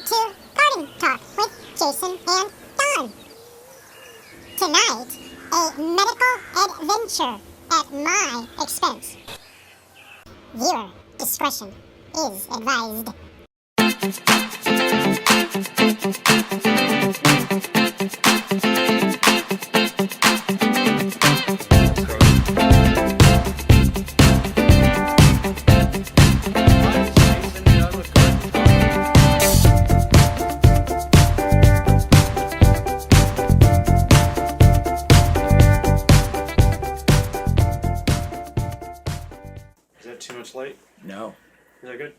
to Garden Talk with Jason and Don. Tonight, a medical adventure at my expense. Viewer discretion is advised. Too much light? No. Is that good?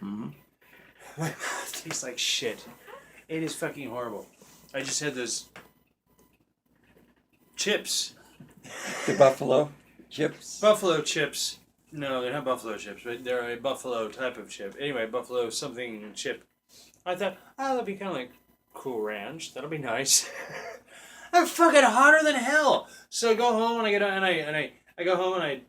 Mm-hmm. My mouth tastes like shit. It is fucking horrible. I just had those chips. The buffalo chips. Buffalo chips. No, they're not buffalo chips, but they're a buffalo type of chip. Anyway, buffalo something chip. I thought, oh, that'll be kind of like Cool Ranch. That'll be nice. I'm fucking hotter than hell. So I go home and I get I go home and I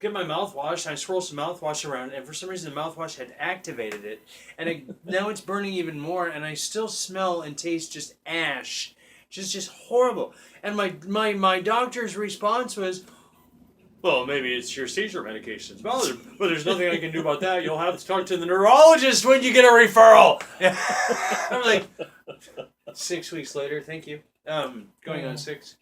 get my mouthwash, I swirl some mouthwash around, and for some reason the mouthwash had activated it, and now it's burning even more, and I still smell and taste just ash. Just horrible. And my doctor's response was, well, maybe it's your seizure medications. Well, there's nothing I can do about that. You'll have to talk to the neurologist when you get a referral. I'm like, 6 weeks later, thank you. Going on 6.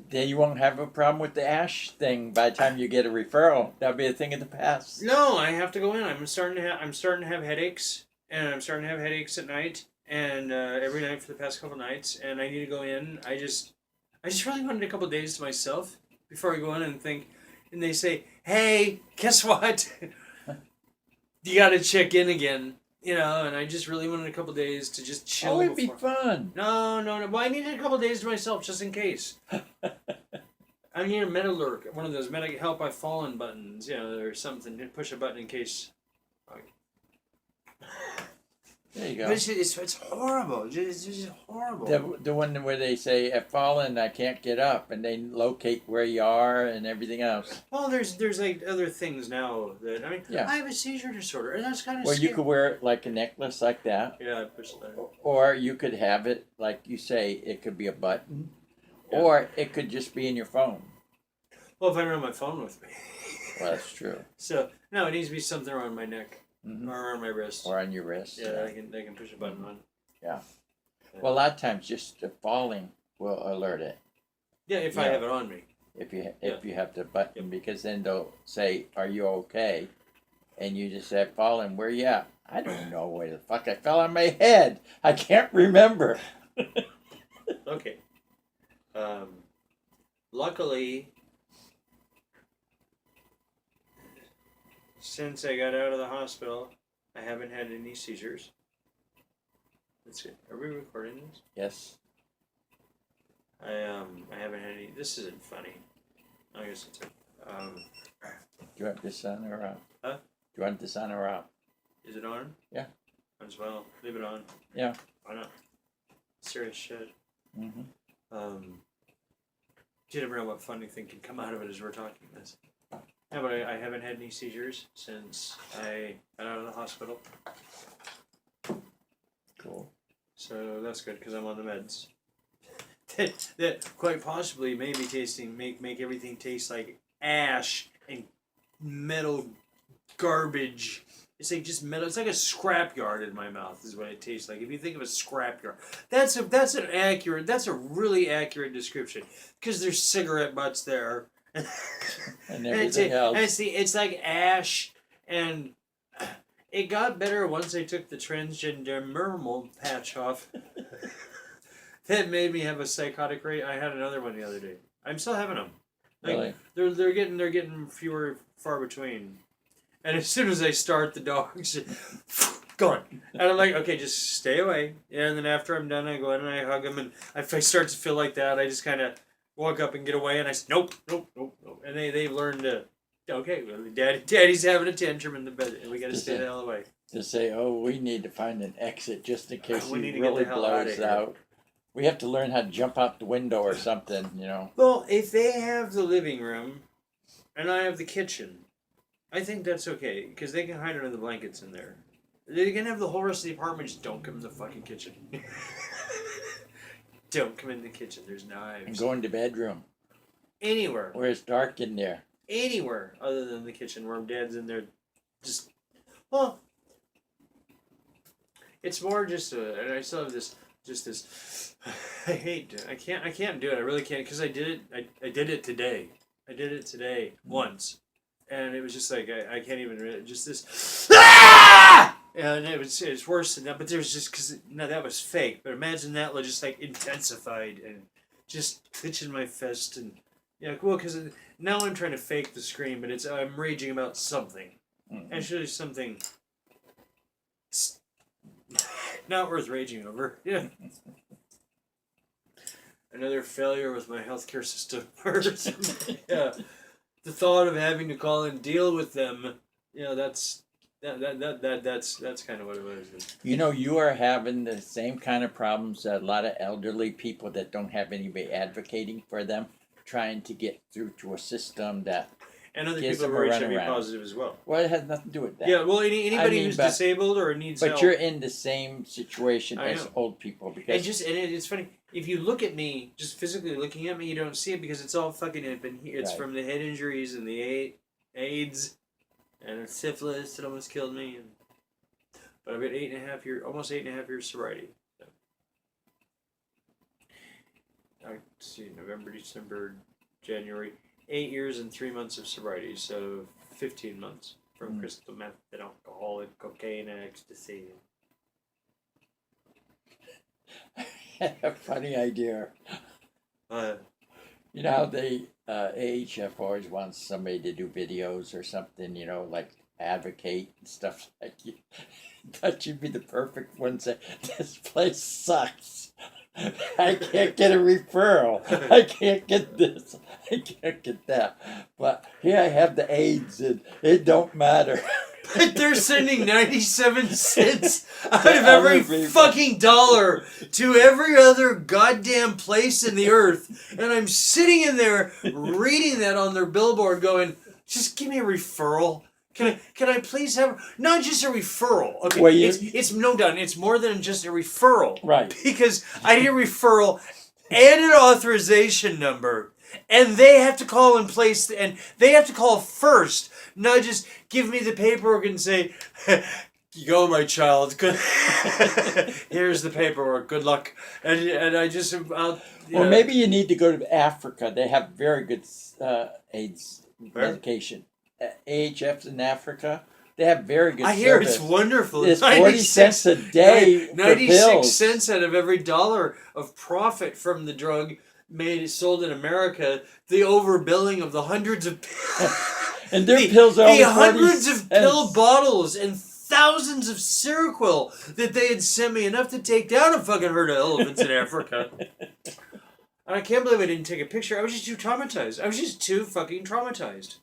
Then you won't have a problem with the ash thing by the time you get a referral. That'll be a thing of the past. No, I have to go in. I'm starting to have headaches, and I'm starting to have headaches at night, and every night for the past couple nights, and I need to go in. I just really wanted a couple of days to myself before I go in and think, and they say, hey, guess what? You got to check in again. You know, and I just really wanted a couple days to just chill. Oh, it'd be fun. No. Well, I needed a couple days to myself just in case. I need a Metalurk, one of those medic help I've fallen buttons, you know, or something to push a button in case. There you go. But it's horrible. It's just horrible. The one where they say, I've fallen, I can't get up, and they locate where you are and everything else. Well, there's like other things now that, I mean, yeah. I have a seizure disorder, and that's kind of Well, scary. you could wear it like a necklace like that. Yeah, I push that. Or you could have it, like you say, it could be a button. Yeah. Or it could just be in your phone. Well, if I don't have my phone with me. Well, that's true. So, no, it needs to be something around my neck. Mm-hmm. Or around my wrist. Or on your wrist. Yeah, they can push a button on. Yeah. Well, a lot of times just the falling will alert it. Yeah, if I have it on me. If you have the button, because then they'll say, "Are you okay?" And you just say, "Falling, where you at?" I don't know where the fuck I fell on my head. I can't remember. Okay. Luckily, since I got out of the hospital, I haven't had any seizures. That's it. Are we recording this? Yes. I haven't had any. This isn't funny. I guess it's. Do you want this on or off? Huh? Do you want this on or off? Is it on? Yeah. Might as well leave it on. Yeah. Why not? Serious shit. Mm-hmm. You never know what funny thing can come out of it as we're talking this. Yeah, but I haven't had any seizures since I got out of the hospital. Cool. So that's good because I'm on the meds. that quite possibly maybe make everything taste like ash and metal garbage. It's like just metal. It's like a scrapyard in my mouth is what it tastes like. If you think of a scrapyard, that's a really accurate description because there's cigarette butts there. And everything else. It's like ash, and it got better once I took the transgender patch off. That made me have a psychotic rate. I had another one the other day. I'm still having them. Like, really? They're getting far between. And as soon as I start, the dog's gone. And I'm like, okay, just stay away. And then after I'm done, I go in and I hug him. And if I start to feel like that, I just kind of walk up and get away. And I say, nope. And they've learned to, okay, well, daddy's having a tantrum in the bed. And we got to stay the hell away. To say, oh, we need to find an exit just in case we he need to really get the hell outta blows here. out. We have to learn how to jump out the window or something, you know. Well, if they have the living room and I have the kitchen, I think that's okay because they can hide under the blankets in there. They're gonna have the whole rest of the apartment. Just don't come in the fucking kitchen. Don't come in the kitchen. There's knives. And go in the bedroom Anywhere. where it's dark in there. Anywhere other than the kitchen where Dad's in there. Just, well, it's more just and I still have this, just this, I can't do it. I really can't, because I did it today. I did it today once. And it was just like, I can't even, just this, ah! And it's worse than that, but there's just, because, no, that was fake. But imagine that just like intensified and just clenching my fist and, yeah, well, because now I'm trying to fake the scream, but I'm raging about something. Mm-hmm. Actually, something not worth raging over. Yeah. Another failure with my healthcare system. Yeah. The thought of having to call and deal with them, that's kind of what it was. You are having the same kind of problems that a lot of elderly people that don't have anybody advocating for them, trying to get through to a system that and other gives people them who a are HIV runaround. positive as well. Well, it has nothing to do with that. Yeah, well, anybody who's but disabled or needs help. But you're in the same situation I as know. old people because It's funny. If you look at me, just physically looking at me, you don't see it because it's all fucking been here. It's Right. from the head injuries and the AIDS and the syphilis that almost killed me. But I've got almost 8.5 years sobriety. So. Let's see, November, December, January. 8 years and 3 months of sobriety, so 15 months from crystal meth and alcohol and cocaine and ecstasy. a funny idea. You know how they AHF always wants somebody to do videos or something, like advocate and stuff like you. That should be the perfect one. Say, this place sucks. I can't get a referral. I can't get this. I can't get that. But here I have the AIDS and it don't matter. But they're sending 97 cents out of every fucking dollar to every other goddamn place in the earth. And I'm sitting in there reading that on their billboard going, just give me a referral. Can I please have not just a referral? Okay, Well, it's no done. It's more than just a referral, Right? Because I need a referral and an authorization number, and they have to call in place, and they have to call first, not just give me the paperwork and say, "Go, my child. Here's the paperwork. Good luck." And I just Well, maybe you need to go to Africa. They have very good AIDS medication. AHFs in Africa, they have very good I hear service. it's wonderful. It's 40 cents a day for 96 pills. cents out of every dollar of profit from the drug sold in America. The overbilling of the hundreds of and their pills are only the 40 hundreds of cents. pill bottles and thousands of Seroquel that they had sent me, enough to take down a fucking herd of elephants in Africa. And I can't believe I didn't take a picture. I was just too traumatized. I was just too fucking traumatized.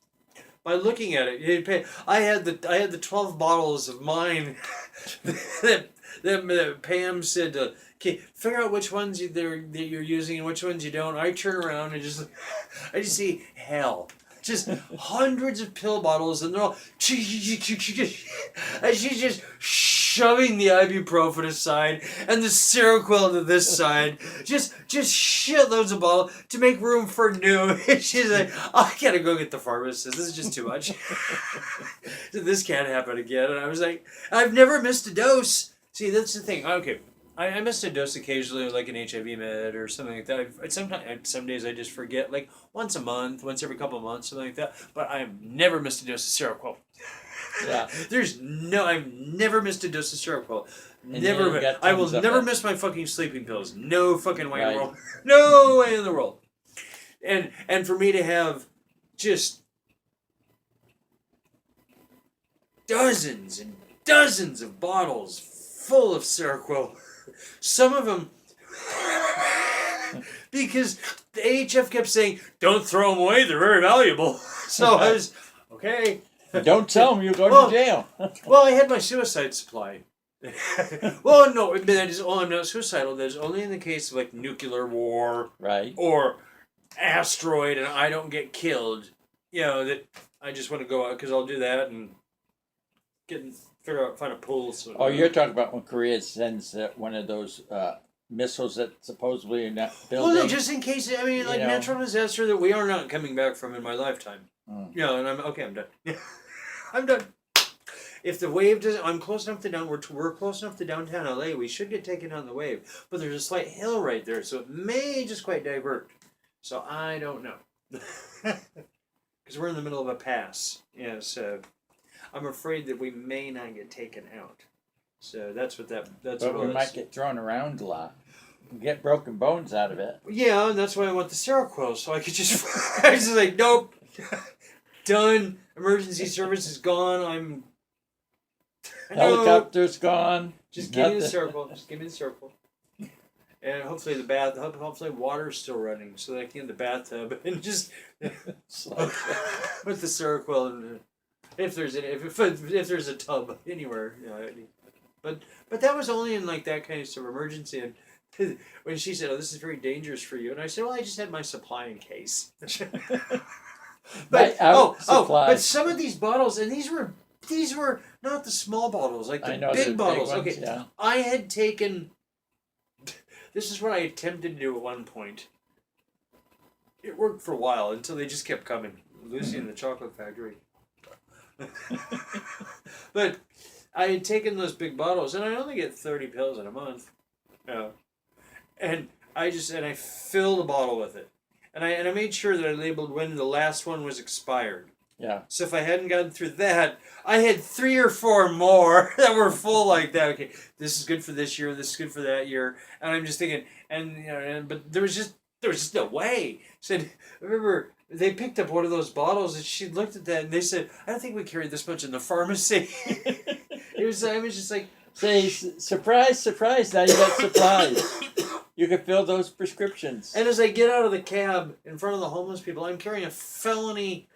By looking at it, I had the 12 bottles of mine that Pam said, "Okay, figure out which ones that you're using and which ones you don't." I turn around and I just see hell, just hundreds of pill bottles, and they're all, and she's just shoving the ibuprofen aside and the Seroquel to this side, just shitloads of bottles to make room for new. And she's like, "I gotta go get the pharmacist. This is just too much. This can't happen again." And I was like, "I've never missed a dose." See, that's the thing. Okay, I missed a dose occasionally, like an HIV med or something like that. Some days I just forget, like once a month, once every couple of months, something like that. But I've never missed a dose of Seroquel. Yeah. I've never missed a dose of Seroquel. And Never. I will never that. miss my fucking sleeping pills. No fucking way in Right. the world. No way in the world. And for me to have just dozens and dozens of bottles full of Seroquel, some of them because the AHF kept saying, "Don't throw them away. They're very valuable." So I was okay. Don't tell them you're going to jail. Well, I had my suicide supply. Well, no, I'm not suicidal. That's only in the case of like nuclear war, Right. or asteroid, and I don't get killed. That I just want to go out because I'll do that and get find a pool. So Oh, you're talking about when Korea sends one of those missiles that supposedly are not building. Well, no, just in case. I mean, like natural disaster that we are not coming back from in my lifetime. Yeah, and I'm done. I'm done. If the wave doesn't, I'm close enough to down. We're close enough to downtown LA. We should get taken on the wave, but there's a slight hill right there, so it may just quite divert. So I don't know, because we're in the middle of a pass. Yeah, so I'm afraid that we may not get taken out. So that's what that. That's but what we might get thrown around a lot. Get broken bones out of it. Yeah, and that's why I want the Seroquel, so I could just. I was just like, nope, done. Emergency service is gone. I'm. Helicopter's gone. Just give me the Seroquel. Just give me the Seroquel. And hopefully hopefully water's still running, so that I can get in the bathtub and just with the Seroquel and if there's a tub anywhere, But that was only in like that kind of emergency. And when she said, "Oh, this is very dangerous for you," and I said, "Well, I just had my supply in case." But but some of these bottles, and these were not the small bottles, like the big bottles. Big ones, okay, yeah. I had taken. This is what I attempted to do at one point. It worked for a while until they just kept coming. Lucy and the Chocolate Factory. But I had taken those big bottles, and I only get 30 pills in a month. And I filled a bottle with it. And I made sure that I labeled when the last one was expired. Yeah. So if I hadn't gotten through that, I had 3 or 4 more that were full like that. Okay, this is good for this year. This is good for that year. And I'm just thinking, but there was just no way. Said, I remember they picked up one of those bottles and she looked at that and they said, "I don't think we carried this much in the pharmacy." I was just like, say, surprise, surprise! Now you got supplies. You can fill those prescriptions. And as I get out of the cab in front of the homeless people, I'm carrying a felony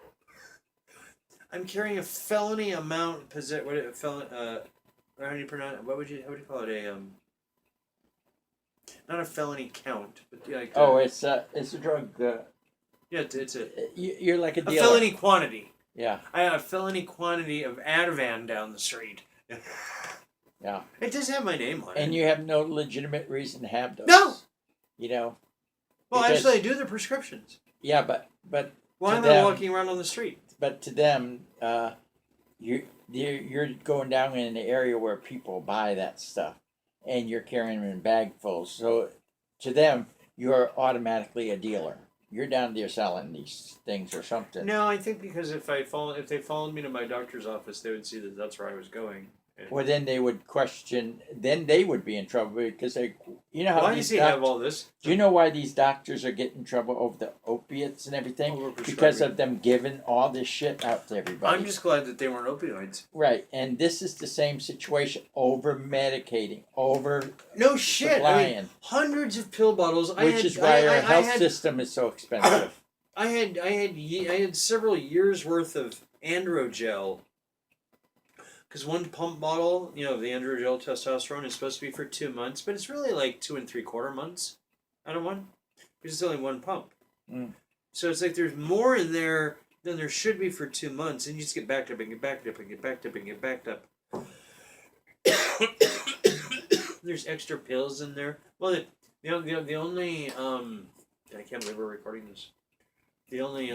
amount. How do you pronounce? What would you call it? Not a felony count, but like. It's a drug. Yeah, it's a. You're like a dealer. A felony quantity. Yeah. I have a felony quantity of Ativan down the street. Yeah. It does have my name on it. And you have no legitimate reason to have those. No. Well, actually, I do the prescriptions. Yeah, but. Why am I walking around on the street? But to them, you're going down in an area where people buy that stuff, and you're carrying them in bagfuls. So to them, you're automatically a dealer. You're down there selling these things or something. No, I think because if they followed me to my doctor's office, they would see that that's where I was going. Well, then they would question. Then they would be in trouble because they, how. Why does he have all this? Do you know why these doctors are getting in trouble over the opiates and everything? Because of them giving all this shit out to everybody. I'm just glad that they weren't opioids. Right, and this is the same situation. Over medicating, no shit. Supplying. I mean, hundreds of pill bottles. Which is why our health system is so expensive. I had several years worth of androgel. Because one pump bottle, the androgel testosterone is supposed to be for 2 months, but it's really like 2 3/4 months out of one. Because it's only one pump. Mm. So it's like there's more in there than there should be for 2 months, and you just get backed up and get backed up and get backed up and get backed up. There's extra pills in there. Well, the only I can't believe we're recording this. The only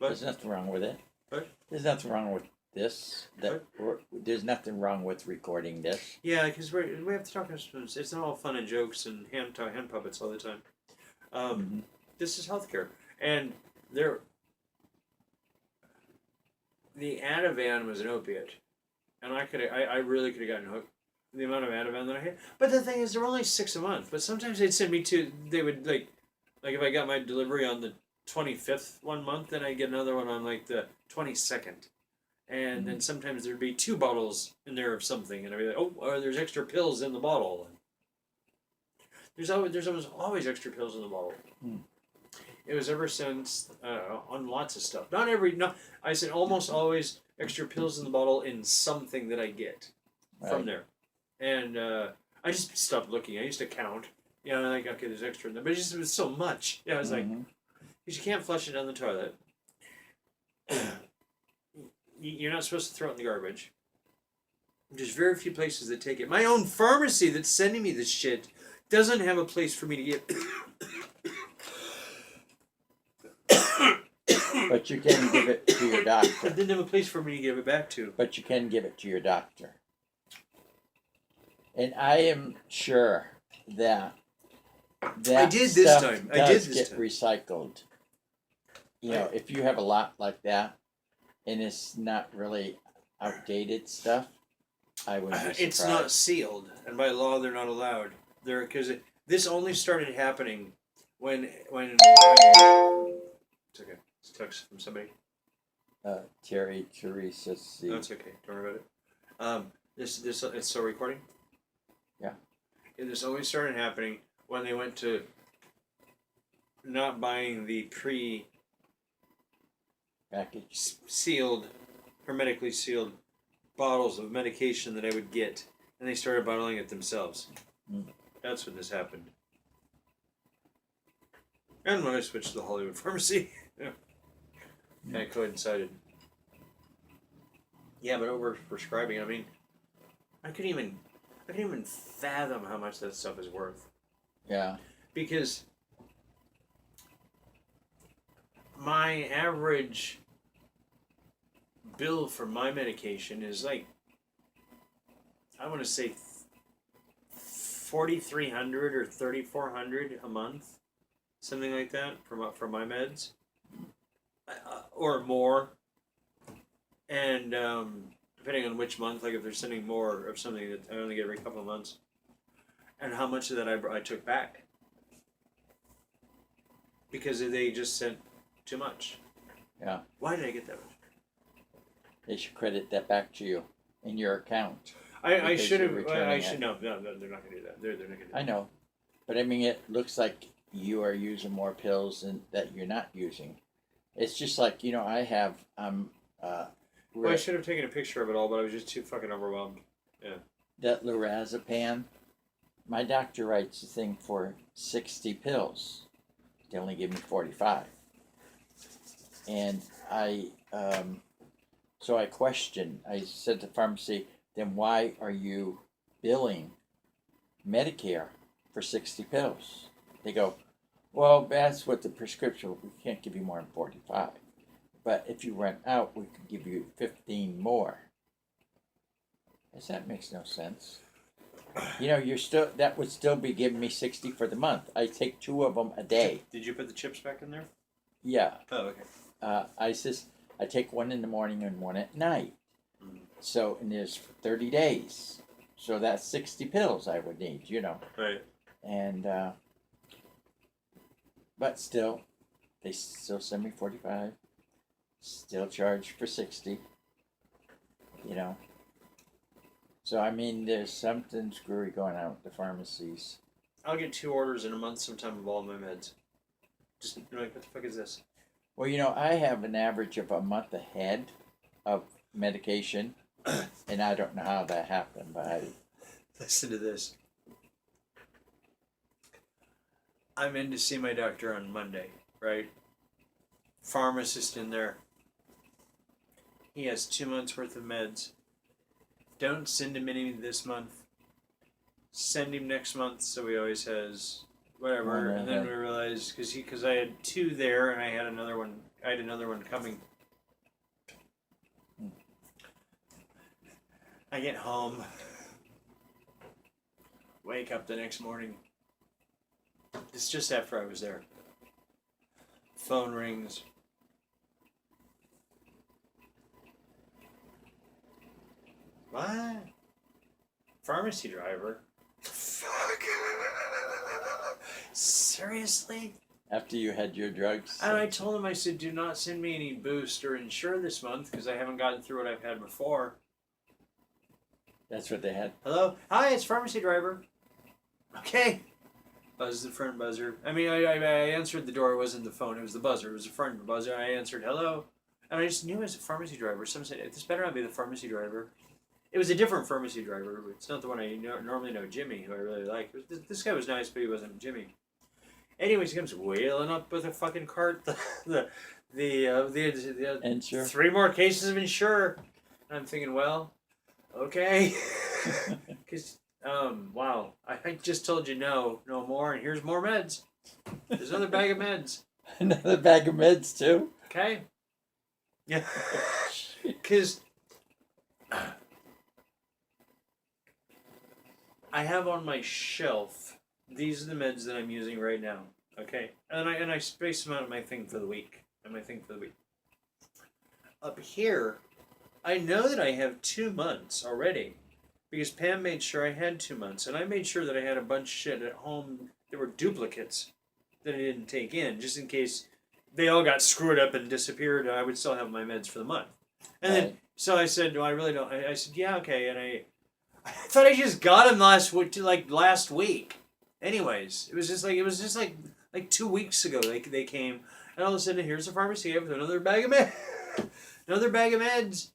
There's nothing wrong with it. What? There's nothing wrong with this. There's nothing wrong with recording this. Yeah, because we have to talk. It's not all fun and jokes and hand puppets all the time. This is healthcare, and the Ativan was an opiate, and I really could have gotten hooked. The amount of Ativan that I had, but the thing is, there were only 6 a month. But sometimes they'd send me to. They would like if I got my delivery on the 25th one month, then I'd get another one on like the 22nd. And then sometimes there'd be 2 bottles in there of something, and I'd be like, there's extra pills in the bottle. There's almost always extra pills in the bottle. It was ever since on lots of stuff. I said almost always extra pills in the bottle in something that I get from there. And I just stopped looking. I used to count. Like, okay, there's extra in there. But it was so much. I was like, because you can't flush it down the toilet. You're not supposed to throw it in the garbage. There's very few places that take it. My own pharmacy that's sending me this shit doesn't have a place for me to get. But you can give it to your I doctor. didn't have a place for me to give it back to. But you can give it to your doctor. And I am sure that I did this stuff time. I does did this get time. recycled. You know, if you have a lot like that, and it's not really outdated stuff, I wouldn't be surprised. It's not sealed, and by law they're not allowed. This only started happening when it's okay. It's a text from somebody. Teresa C. No, it's okay. Don't worry about it. This it's still recording. Yeah. This only started happening when they went to not buying the package sealed, hermetically sealed bottles of medication that I would get, and they started bottling it themselves. Mm. That's when this happened. And when I switched to the Hollywood pharmacy, it coincided. Yeah, but over prescribing, I mean, I couldn't even fathom how much that stuff is worth. Yeah. Because my average bill for my medication is like, I want to say $4,300 or $3,400 a month, something like that for my meds, or more. And depending on which month, like if they're sending more of something that I only get every couple of months, and how much of that I took back because they just sent too much. Yeah. Why did I get that much? They should credit that back to you in your account. I should have. returning I should it. no. They're not going to do that. They're not going to do that. I know, but I mean, it looks like you are using more pills than that you're not using. It's just like, you know, I have Well, I should have taken a picture of it all, but I was just too fucking overwhelmed. that lorazepam. My doctor writes a thing for 60 pills. They only give me 45. And so I questioned. I said to the pharmacy, then why are you billing Medicare for 60 pills? They go, well, that's what the prescription, we can't give you more than 45. But if you run out, we could give you 15 more. I said, that makes no sense. You know, that would still be giving me 60 for the month. I take 2 of them a day. Did you put the chips back in there? Yeah. Oh, okay. I take one in the morning and one at night. Mm. So, and there's 30 days. So that's 60 pills I would need, you know. Right. And, but still, they still send me 45. Still charge for 60. You know. So, I mean, there's something screwy going on with the pharmacies. I'll get 2 orders in a month sometime of all my meds. Just like, what the fuck is this? Well, you know, I have an average of a month ahead of medication, and I don't know how that happened, but Listen to this. I'm in to see my doctor on Monday, right? Pharmacist in there. He has 2 months worth of meds. Don't send him any this month. Send him next month, so he always has whatever. And then we realized because I had 2 there and I had another one. I had another one coming. I get home. Wake up the next morning. It's just after I was there. Phone rings. What? Pharmacy driver? Fuck. Seriously? after you had your drugs. And I told him, I said, do not send me any boost or insure this month because I haven't gotten through what I've had before. That's what they had. Hello? Hi, it's pharmacy driver. Okay. Buzz the front buzzer. I mean, I answered the door. It wasn't the phone. It was the buzzer. It was the front buzzer. I answered, hello. And I just knew it was a pharmacy driver. Someone said, this better not be the pharmacy driver. It was a different pharmacy driver. It's not the one I normally know, Jimmy, who I really like. This guy was nice, but he wasn't Jimmy. Anyways, he comes wailing up with a fucking cart. The Insure. 3 more cases of insure. And I'm thinking, well, Okay. Because, wow. I just told you no more, and here's more meds. There's another bag of meds. Another bag of meds, too? Okay. Yeah. Because I have on my shelf, these are the meds that I'm using right now. Okay? And I space them out on my thing for the week. Up here, I know that I have 2 months already. Because Pam made sure I had 2 months. And I made sure that I had a bunch of shit at home that were duplicates that I didn't take in, just in case they all got screwed up and disappeared. I would still have my meds for the month. And then, so I said, no, I really don't. I said, yeah, okay. And I thought I just got them last week. Anyways, it was just like 2 weeks ago they came, and all of a sudden here's the pharmacy with another bag of meds. Another bag of meds.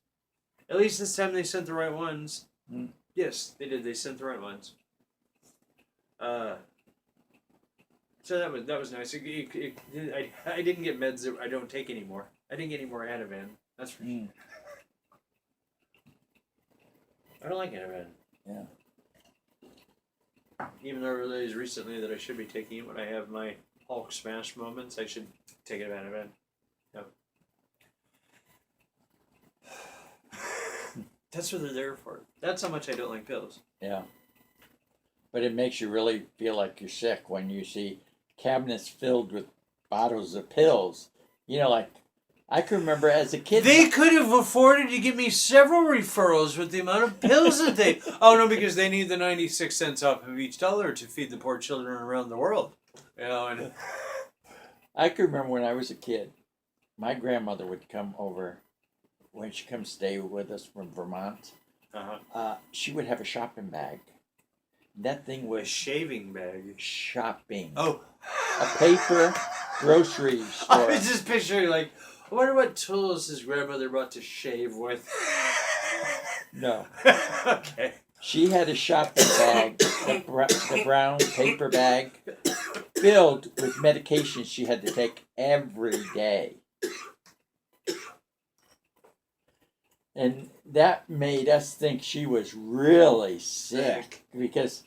At least this time they sent the right ones. Mm. Yes, they did. They sent the right ones. So that was nice. I didn't get meds that I don't take anymore. I didn't get any more Ativan. That's for sure. I don't like Ativan. Yeah. Even though I realized recently that I should be taking it when I have my Hulk smash moments, I should take it Ativan. No. That's what they're there for. That's how much I don't like pills. Yeah. But it makes you really feel like you're sick when you see cabinets filled with bottles of pills. You know, like, I can remember as a kid. They could have afforded to give me several referrals with the amount of pills that they... Oh, no, because they need the 96 cents off of each dollar to feed the poor children around the world. You know, and... I can remember when I was a kid, my grandmother would come over when she come stay with us from Vermont. She would have a shopping bag. That thing was... A shaving bag. Shopping. Oh. A paper grocery store. I was just picturing, like, I wonder what tools his grandmother brought to shave with. No. Okay. She had a shopping bag, the brown paper bag, filled with medications she had to take every day. And that made us think she was really sick because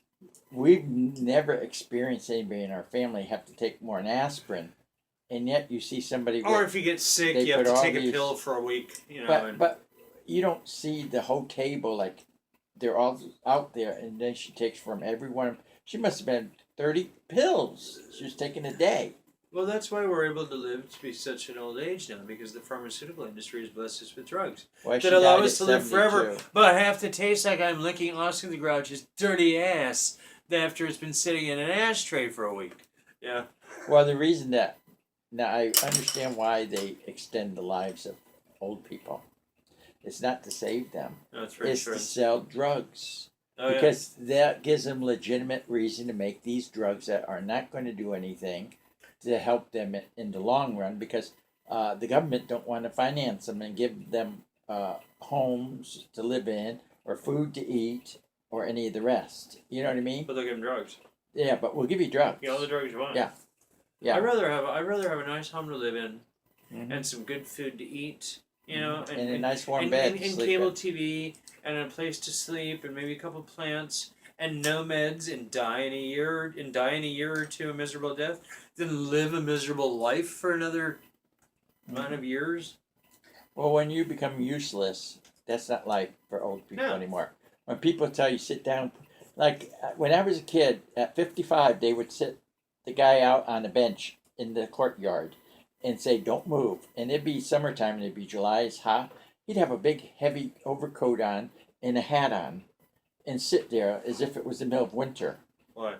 we've never experienced anybody in our family have to take more than aspirin. And yet you see somebody... Or if you get sick, you have to take a pill for a week. You know, but you don't see the whole table, like, they're all out there, and then she takes from every one. She must have been 30 pills she was taking a day. Well, that's why we're able to live to be such an old age now, because the pharmaceutical industry has blessed us with drugs that allow us to live forever. But I have to taste like I'm licking Oscar the Grouch's dirty ass after it's been sitting in an ashtray for a week. Yeah. Well, the reason that... Now, I understand why they extend the lives of old people. It's not to save them. No, it's for it's insurance. To sell drugs. Oh, because that gives them legitimate reason to make these drugs that are not going to do anything to help them in the long run, because the government don't want to finance them and give them homes to live in or food to eat or any of the rest. You know what I mean? But they'll give them drugs. Yeah, but we'll give you drugs. Yeah, all the drugs you want. Yeah. Yeah. I'd rather have a nice home to live in, and some good food to eat, you know, and a nice warm bed, and cable TV, and a place to sleep, and maybe a couple plants, and no meds, and die in a year or two a miserable death, than live a miserable life for another amount of years. Well, when you become useless, that's not life for old people anymore. When people tell you sit down, like when I was a kid, at 55, they would sit the guy out on a bench in the courtyard and say, don't move. And it'd be summertime, and it'd be July, it's hot. He'd have a big, heavy overcoat on and a hat on and sit there as if it was the middle of winter. Why?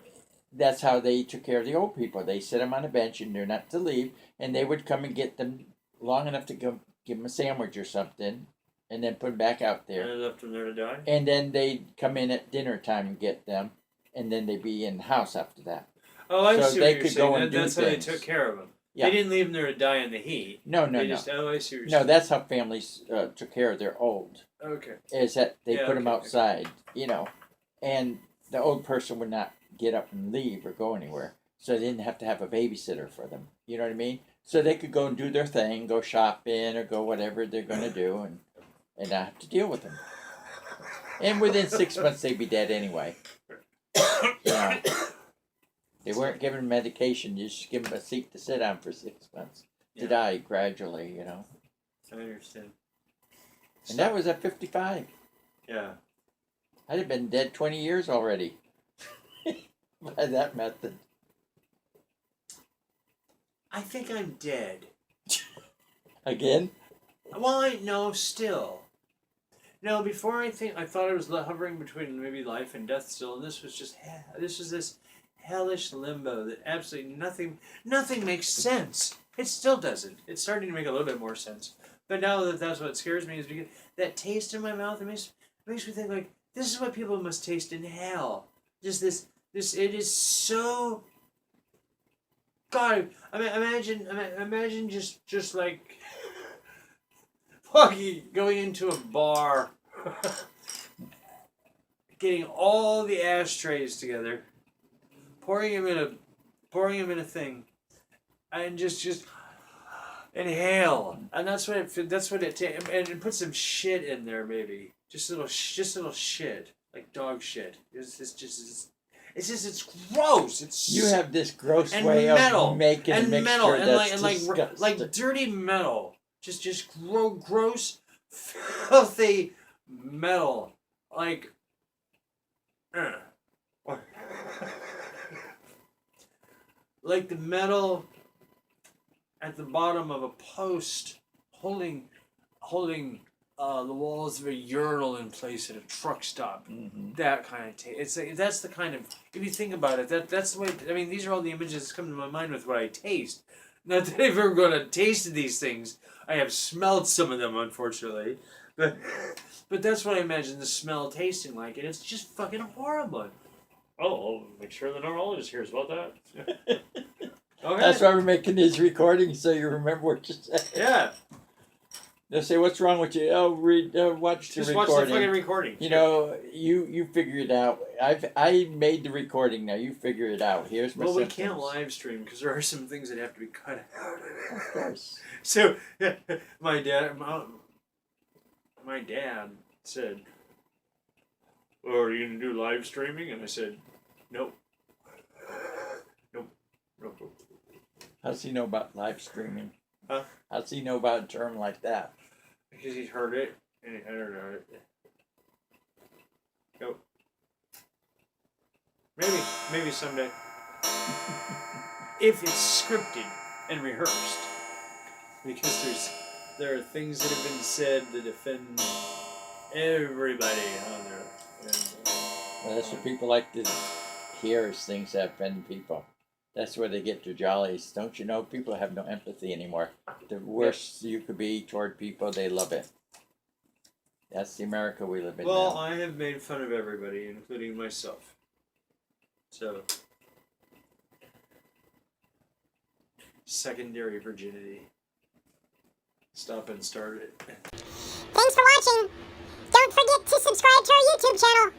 That's how they took care of the old people. They sit them on a bench, and they're not to leave, and they would come and get them long enough to give them a sandwich or something, and then put them back out there. And they left them there to die? And then they'd come in at dinner time and get them, and then they'd be in the house after that. Oh, I see they what you're could saying. go and do That's how they things. took care of them. Yeah. They didn't leave them there to die in the heat. No. I see what you're saying. No, that's how families took care of their old. Okay. Is that they put them okay. outside, you know, and the old person would not get up and leave or go anywhere, so they didn't have to have a babysitter for them. You know what I mean? So they could go and do their thing, go shopping or go whatever they're going to do, and not have to deal with them. And within 6 months, they'd be dead anyway. You know, they weren't given medication. You just give them a seat to sit on for 6 months to die gradually, you know. I understand. And that was at 55. Yeah. I'd have been dead 20 years already by that method. I think I'm dead. Again? Well, no, still. No, before I thought I was hovering between maybe life and death still, and this was this hellish limbo that absolutely nothing makes sense. It still doesn't. It's starting to make a little bit more sense. But now that's what scares me is because that taste in my mouth, it makes me think like, this is what people must taste in hell. Just this, it is so... God, I mean, imagine just like... Fucking going into a bar, getting all the ashtrays together, pouring them in a thing, and just inhale, and that's what it takes, and put some shit in there maybe, just little shit like dog shit. It's gross. It's You have this gross and way metal, of making and a mixture metal, and that's like dirty metal. Just gross, filthy metal. Like, like the metal at the bottom of a post holding the walls of a urinal in place at a truck stop. Mm-hmm. That kind of taste. It's like, that's the kind of, if you think about it, that's the way. I mean, these are all the images that come to my mind with what I taste. Not that I've ever gone to taste these things. I have smelled some of them, unfortunately, but that's what I imagine the smell tasting like, and it's just fucking horrible. Oh, I'll make sure the neurologist hears about that. Okay. That's why we're making these recordings, so you remember what you said. Yeah. They'll say, "What's wrong with you?" Oh, watch the Just recording. watch the fucking recording. You know, you figure it out. I made the recording. Now you figure it out. Here's my. Well, we symptoms. can't live stream because there are some things that have to be cut out. Of course. So my dad said, "Well, are you gonna do live streaming?" And I said, "Nope, nope." How's he know about live streaming? Huh? How's he know about a term like that? Because he's heard it, and I don't know it. Nope. Maybe someday. If it's scripted and rehearsed. Because there are things that have been said that offend everybody on there. Well, that's what people like to hear, is things that offend people. That's where they get their jollies. Don't you know? People have no empathy anymore. The worst you could be toward people, they love it. That's the America we live in Well, now. I have made fun of everybody, including myself. So, secondary virginity. Stop and start it. Thanks for watching. Don't forget to subscribe to our YouTube channel.